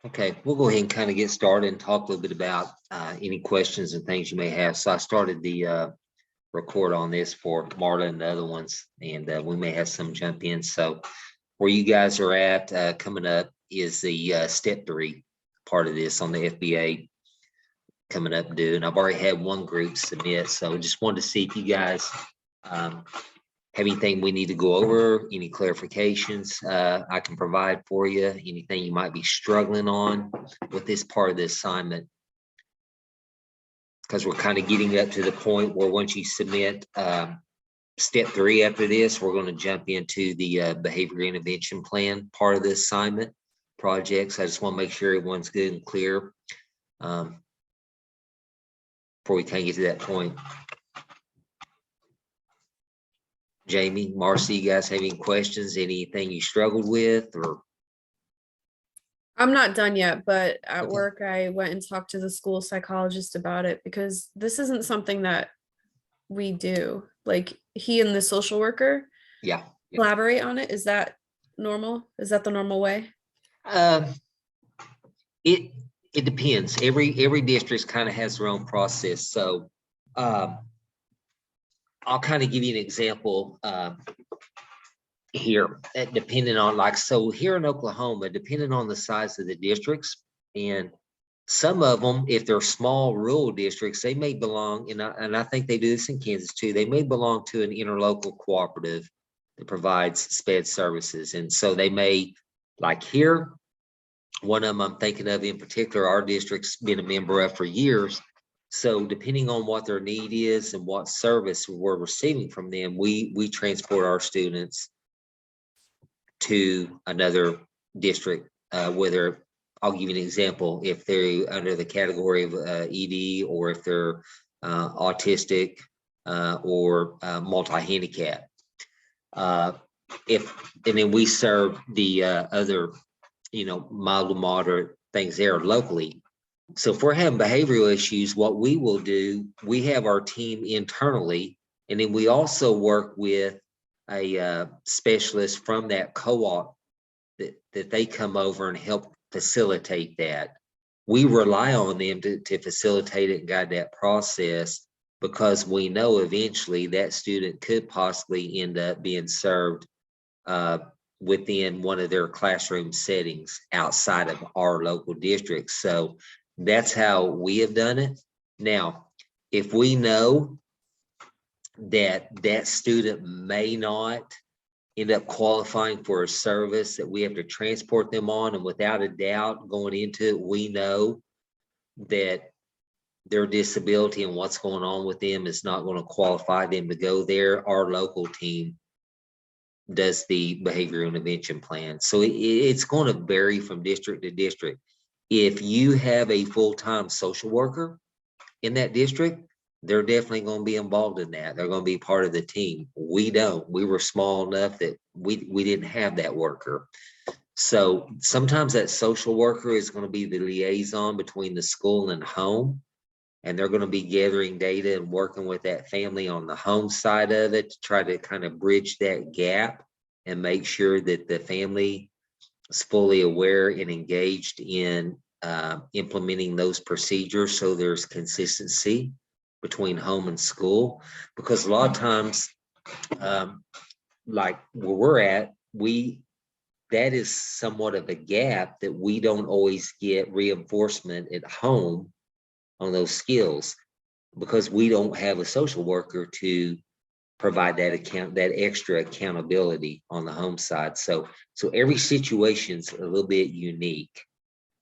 Okay, we'll go ahead and kind of get started and talk a little bit about any questions and things you may have. So I started the record on this for Marta and the other ones, and we may have some jump in. So where you guys are at coming up is the step 3 part of this on the FBA coming up due. And I've already had one group submit, so just wanted to see if you guys have anything we need to go over, any clarifications I can provide for you, anything you might be struggling on with this part of the assignment. Because we're kind of getting up to the point where once you submit step 3 after this, we're going to jump into the behavior intervention plan part of the assignment projects. I just want to make sure everyone's good and clear before we kind of get to that point. Jamie, Marcy, you guys have any questions, anything you struggled with? Or I'm not done yet, but at Okay. work, I went and talked to the school psychologist about it because this isn't something that we do. Like he and the social worker yeah. collaborate on it. Is that normal? Is that the normal way? It depends. Every district kind of has their own process. So I'll kind of give you an example here, depending on so here in Oklahoma, depending on the size of the districts, and some of them, if they're small rural districts, they may belong, and I think they do this in Kansas too, they may belong to an interlocal cooperative that provides SPED services. And so they may, like here, one of them I'm thinking of in particular, our district's been a member of for years. So depending on what their need is and what service we're receiving from them, we transport our students to another district, whether I'll give you an example, if they're under the category of ED, or if they're autistic or multi-handicap. And then we serve the other, mild to moderate things there locally. So if we're having behavioral issues, what we will do, we have our team internally, and then we also work with a specialist from that co-op that they come over and help facilitate that. We rely on them to facilitate it and guide that process, because we know eventually that student could possibly end up being served within one of their classroom settings outside of our local district. So that's how we have done it. Now, if we know that that student may not end up qualifying for a service that we have to transport them on, and without a doubt going into it, we know that their disability and what's going on with them is not going to qualify them to go there, our local team does the behavior intervention plan. So it's going to vary from district to district. If you have a full-time social worker in that district, they're definitely going to be involved in that. They're going to be part of the team. We don't. We were small enough that we didn't have that worker. So sometimes that social worker is going to be the liaison between the school and home, and they're going to be gathering data and working with that family on the home side of it to try to kind of bridge that gap and make sure that the family is fully aware and engaged in implementing those procedures, so there's consistency between home and school. Because a lot of times, like where we're at, that is somewhat of a gap that we don't always get reinforcement at home on those skills, because we don't have a social worker to provide that extra accountability on the home side. So every situation's a little bit unique.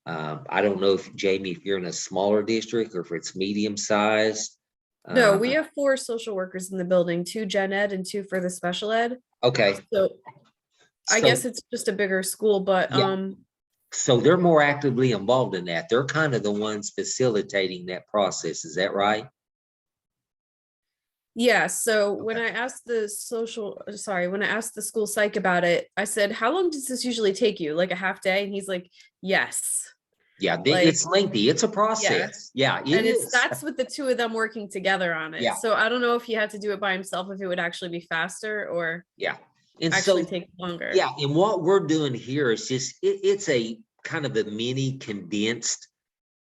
I don't know if Jamie, if you're in a smaller district or if it's medium sized. No, we have 4 social workers in the building, 2 gen ed and 2 for the special ed. Okay. So I guess it's just a bigger school, but yeah. So they're more actively involved in that. They're kind of the ones facilitating that process. Is that right? yeah. So when I asked the school psych about it, I said, how long does this usually take you? Like a half day? And he's like, yes. Yeah, it's lengthy. It's a process. Yeah, and that's with the 2 of them working together on it. Yeah. So I don't know if he had to do it by himself, if it would actually be faster or yeah, and actually take longer. Yeah, and what we're doing here is just it's a kind of a mini condensed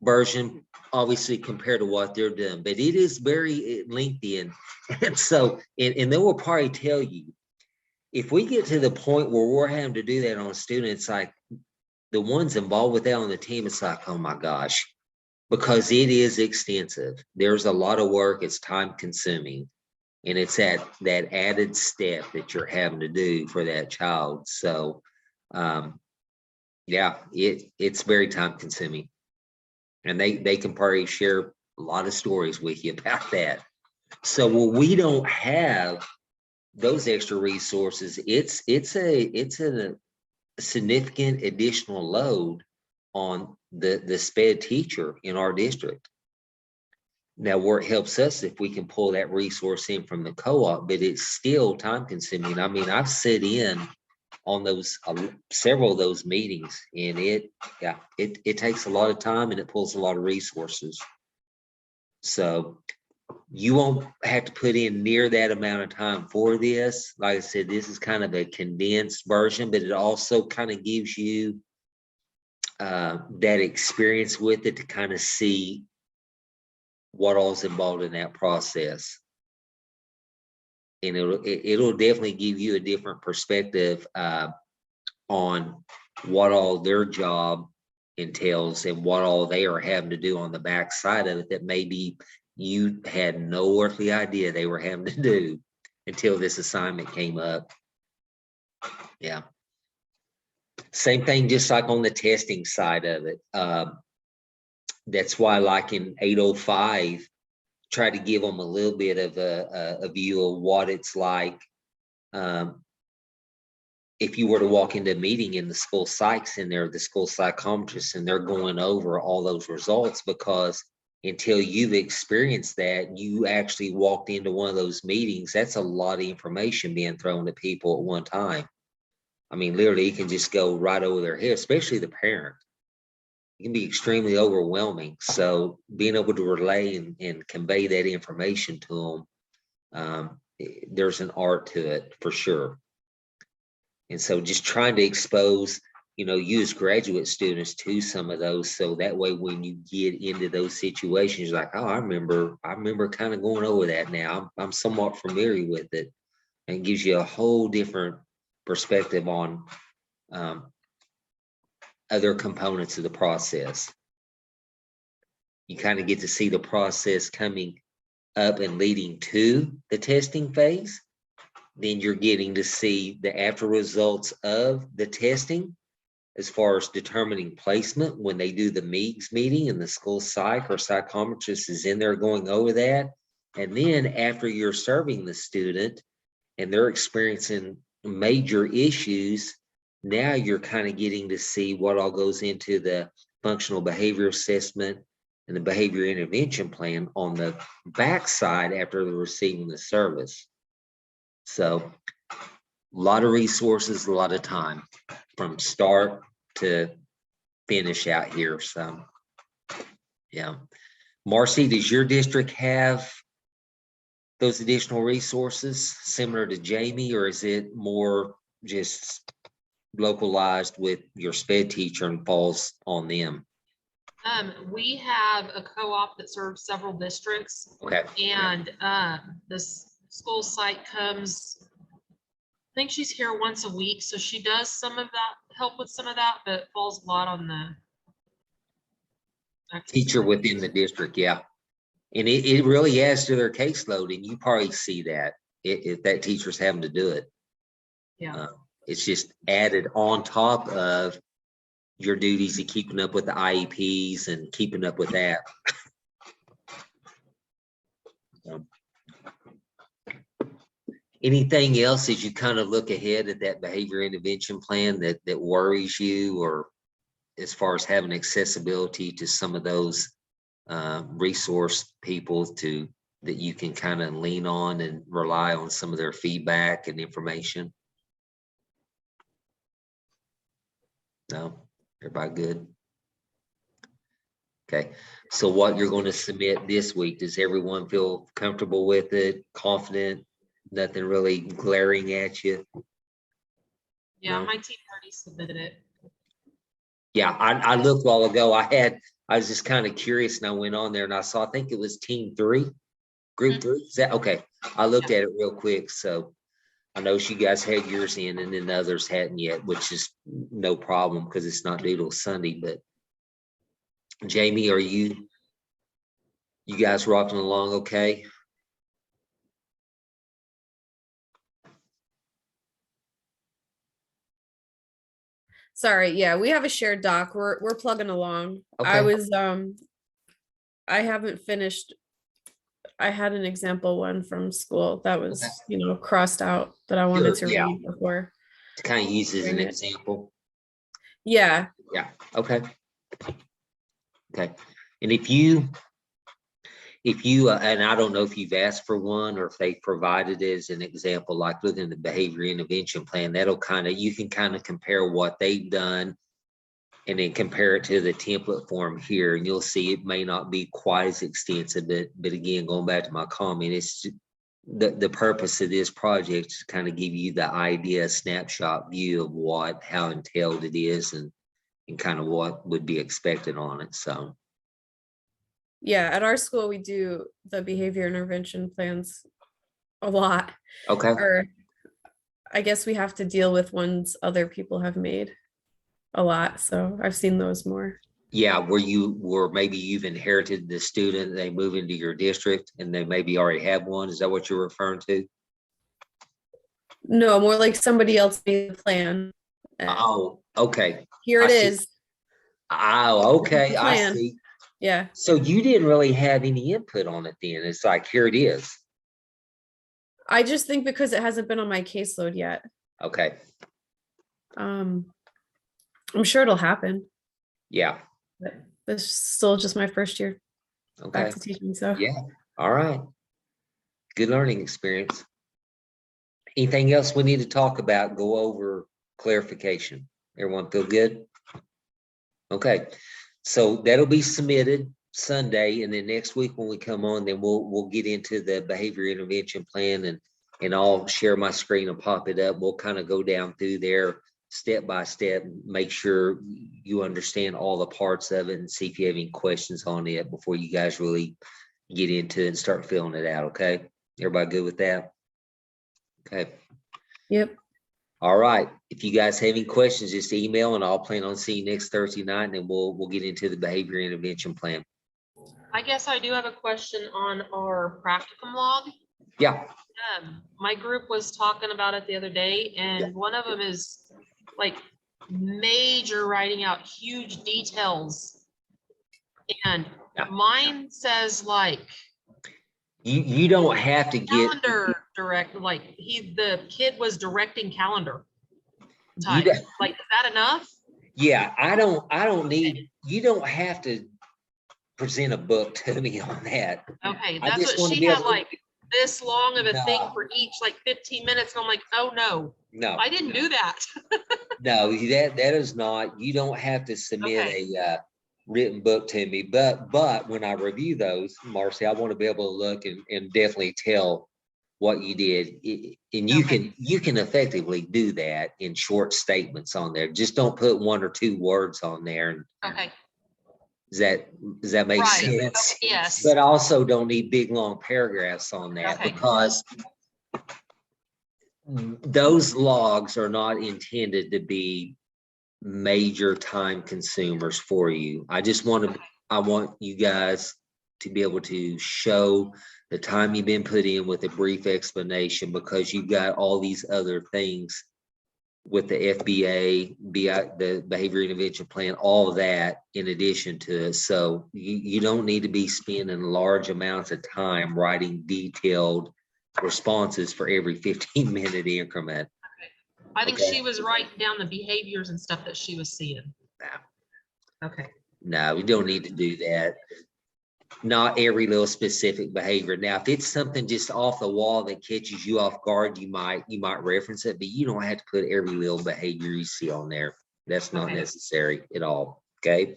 version, obviously compared to what they're doing, but it is very lengthy. And so, and they will probably tell you, if we get to the point where we're having to do that on a student, it's like the ones involved with that on the team, it's like, oh my gosh, because it is extensive. There's a lot of work, it's time consuming. And it's that added step that you're having to do for that child. So yeah, it's very time consuming. And they can probably share a lot of stories with you about that. So when we don't have those extra resources, it's a significant additional load on the SPED teacher in our district. Now, where it helps us if we can pull that resource in from the co-op, but it's still time consuming. I mean, I've sat in on those several of those meetings, and it takes a lot of time and it pulls a lot of resources. So you won't have to put in near that amount of time for this. Like I said, this is kind of a condensed version, but it also kind of gives you that experience with it to kind of see what all's involved in that process. And it'll definitely give you a different perspective on what all their job entails and what all they are having to do on the back side of it that maybe you had no earthly idea they were having to do until this assignment came up. Yeah. Same thing, just like on the testing side of it. That's why, like in 805, try to give them a little bit of a view of what it's like if you were to walk into a meeting in the school psychs and they're the school psychometrists and they're going over all those results, because until you've experienced that, you actually walked into one of those meetings, that's a lot of information being thrown to people at one time. I mean, literally, you can just go right over their head, especially the parent. It can be extremely overwhelming. So being able to relay and convey that information to them, there's an art to it for sure. And so just trying to expose, you as graduate students to some of those. So that way, when you get into those situations, like, oh, I remember kind of going over that now. I'm somewhat familiar with it, and it gives you a whole different perspective on other components of the process. You kind of get to see the process coming up and leading to the testing phase. Then you're getting to see the after results of the testing as far as determining placement when they do the MEEGS meeting and the school psych or psychometrist is in there going over that. And then after you're serving the student and they're experiencing major issues, now you're kind of getting to see what all goes into the functional behavior assessment and the behavior intervention plan on the backside after they're receiving the service. So a lot of resources, a lot of time from start to finish out here. So yeah. Marcy, does your district have those additional resources similar to Jamie, or is it more just localized with your SPED teacher and falls on them? We have a co-op that serves several districts. Okay. And this school site comes, I think she's here once a week, so she does some of that, help with some of that, but falls a lot on the teacher within the district. Yeah. And it really adds to their caseload, and you probably see that if that teacher's having to do it. Yeah. It's just added on top of your duties of keeping up with the IEPs and keeping up with that. Anything else as you kind of look ahead at that behavior intervention plan that worries you, or as far as having accessibility to some of those resource people that you can kind of lean on and rely on some of their feedback and information? No, everybody good? Okay, so what you're going to submit this week, does everyone feel comfortable with it, confident, nothing really glaring at you? Yeah, No? my team already submitted it. Yeah, I looked a while ago. I was just kind of curious and I went on there and I saw, I think it was team 3, group Mhm. 3. Is that okay? I looked at it real quick. So I know you guys had yours in and then the others hadn't yet, which is no problem because it's not due till Sunday. But Jamie, are you guys rocking along okay? Sorry, yeah, we have a shared doc. We're plugging along. I Okay. was I haven't finished. I had an example one from school that Okay. was, crossed out that I wanted Sure, to yeah. read before. To kind of use as an Bring it. example. Yeah. Yeah, okay. Okay. And if you, and I don't know if you've asked for one or if they provided it as an example, like within the behavior intervention plan, you can kind of compare what they've done and then compare it to the template form here, and you'll see it may not be quite as extensive, but again, going back to my comment, it's the purpose of this project is to kind of give you the idea, snapshot view of how entailed it is and kind of what would be expected on it. So, Yeah, at our school we do the behavior intervention plans a lot. okay. Or I guess we have to deal with ones other people have made a lot. So I've seen those more. Yeah, where maybe you've inherited the student, they move into your district and they maybe already have one. Is that what you're referring to? No, more like somebody else made the plan. and Oh, okay. Here I it see. is. Oh, This is okay. the I plan. see. Yeah. So you didn't really have any input on it then. It's like, here it is. I just think because it hasn't been on my caseload yet. Okay. I'm sure it'll happen. Yeah. But this is still just my first year Okay. back to teaching. So Yeah. All right. Good learning experience. Anything else we need to talk about? Go over clarification. Everyone feel good? Okay. So that'll be submitted Sunday, and then next week when we come on, then we'll get into the behavior intervention plan, and I'll share my screen and pop it up. We'll kind of go down through there step by step, make sure you understand all the parts of it and see if you have any questions on it before you guys really get into it and start filling it out. Okay. Everybody good with that? Okay. yep. All right. If you guys have any questions, just email and I'll plan on seeing you next Thursday night, and then we'll get into the behavior intervention plan. I guess I do have a question on our practicum log. Yeah. My group was talking about it the other day, and one of them is like major writing out huge details. And mine says like You don't have to get calendar like the kid was directing calendar you type. don't- Like, is that enough? yeah, I don't need, you don't have to present a book to me on that. Okay, I that's just what want to she be had, able to, like this long of a thing No. for each, like 15 minutes. And I'm like, oh no, no, I didn't do that. no, that is not, you don't have to submit Okay. a written book to me, but when I review those, Marcy, I want to be able to look and definitely tell what you did. And you Okay. can effectively do that in short statements on there. Just don't put 1 or 2 words on there. Okay. Does that make Right. sense? Yes. But also don't need big, long paragraphs on that, Okay. because those logs are not intended to be major time consumers for you. I want you guys to be able to show the time you've been put in with a brief explanation, because you've got all these other things with the FBA, the behavior intervention plan, all of that in addition to it. So you don't need to be spending large amounts of time writing detailed responses for every 15-minute increment. I think Okay. she was writing down the behaviors and stuff that she was seeing. Okay. No, we don't need to do that. Not every little specific behavior. Now, if it's something just off the wall that catches you off guard, you might reference it, but you don't have to put every little behavior you see on there. That's not Okay. necessary at all. Okay.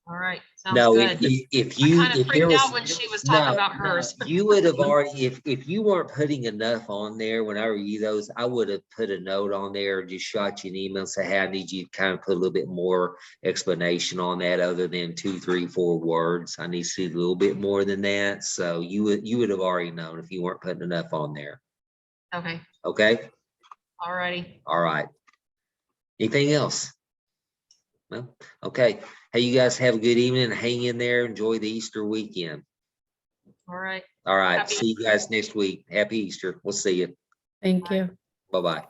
All right, sounds No, good. if I you, kind of if there freaked out was, when she was talking no, about hers. you would have already, if you weren't putting enough on there, when I review those, I would have put a note on there, or just shot you an email, and say, hey, I need you to kind of put a little bit more explanation on that, other than 2, 3, 4 words. I need to see a little bit more than that. So you would have already known if you weren't putting enough on there. Okay, Okay, all righty. all right. Anything else? No? Okay. Hey, you guys have a good evening. Hang in there. Enjoy the Easter weekend. All right. All right. Happy See you guys next week. Happy Easter. We'll see you. Thank Bye. you. Bye-bye.